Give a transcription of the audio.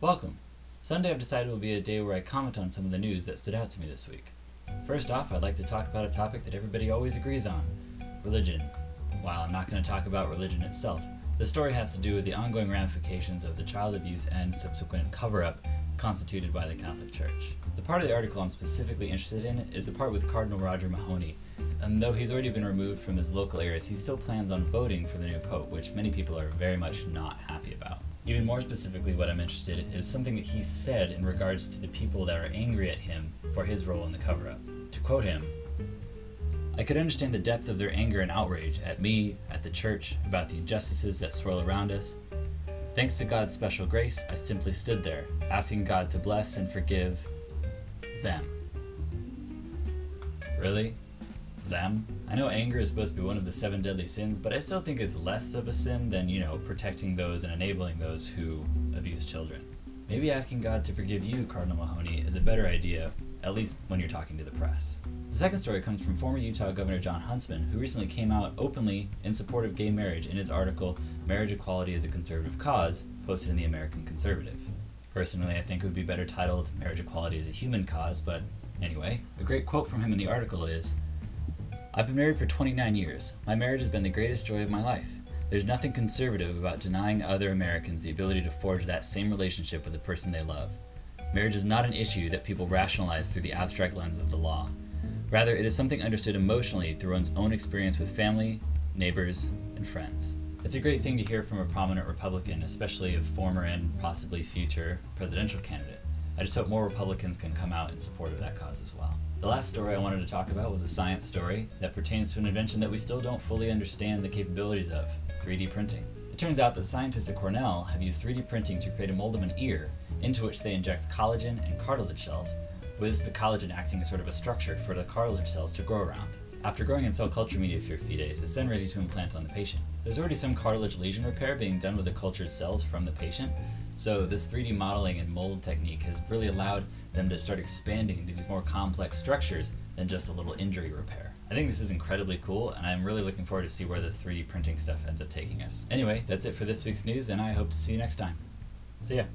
Welcome! Sunday I've decided will be a day where I comment on some of the news that stood out to me this week. First off, I'd like to talk about a topic that everybody always agrees on: religion. While I'm not going to talk about religion itself, the story has to do with the ongoing ramifications of the child abuse and subsequent cover-up constituted by the Catholic Church. The part of the article I'm specifically interested in is the part with Cardinal Roger Mahoney, and though he's already been removed from his local areas, he still plans on voting for the new pope, which many people are very much not happy about. Even more specifically, what I'm interested in is something that he said in regards to the people that are angry at him for his role in the cover-up. To quote him, "I could understand the depth of their anger and outrage at me, at the church, about the injustices that swirl around us. Thanks to God's special grace, I simply stood there, asking God to bless and forgive them." Really? Them? I know anger is supposed to be one of the 7 deadly sins, but I still think it's less of a sin than, protecting those and enabling those who abuse children. Maybe asking God to forgive you, Cardinal Mahoney, is a better idea, at least when you're talking to the press. The second story comes from former Utah Governor John Huntsman, who recently came out openly in support of gay marriage in his article, "Marriage Equality is a Conservative Cause," posted in the American Conservative. Personally, I think it would be better titled "Marriage Equality is a Human Cause," but anyway, a great quote from him in the article is, "I've been married for 29 years. My marriage has been the greatest joy of my life. There's nothing conservative about denying other Americans the ability to forge that same relationship with the person they love. Marriage is not an issue that people rationalize through the abstract lens of the law. Rather, it is something understood emotionally through one's own experience with family, neighbors, and friends." It's a great thing to hear from a prominent Republican, especially a former and possibly future presidential candidate. I just hope more Republicans can come out in support of that cause as well. The last story I wanted to talk about was a science story that pertains to an invention that we still don't fully understand the capabilities of: 3D printing. It turns out that scientists at Cornell have used 3D printing to create a mold of an ear into which they inject collagen and cartilage cells, with the collagen acting as sort of a structure for the cartilage cells to grow around. After growing in cell culture media for a few days, it's then ready to implant on the patient. There's already some cartilage lesion repair being done with the cultured cells from the patient, so this 3D modeling and mold technique has really allowed them to start expanding into these more complex structures than just a little injury repair. I think this is incredibly cool, and I'm really looking forward to see where this 3D printing stuff ends up taking us. Anyway, that's it for this week's news, and I hope to see you next time. See ya!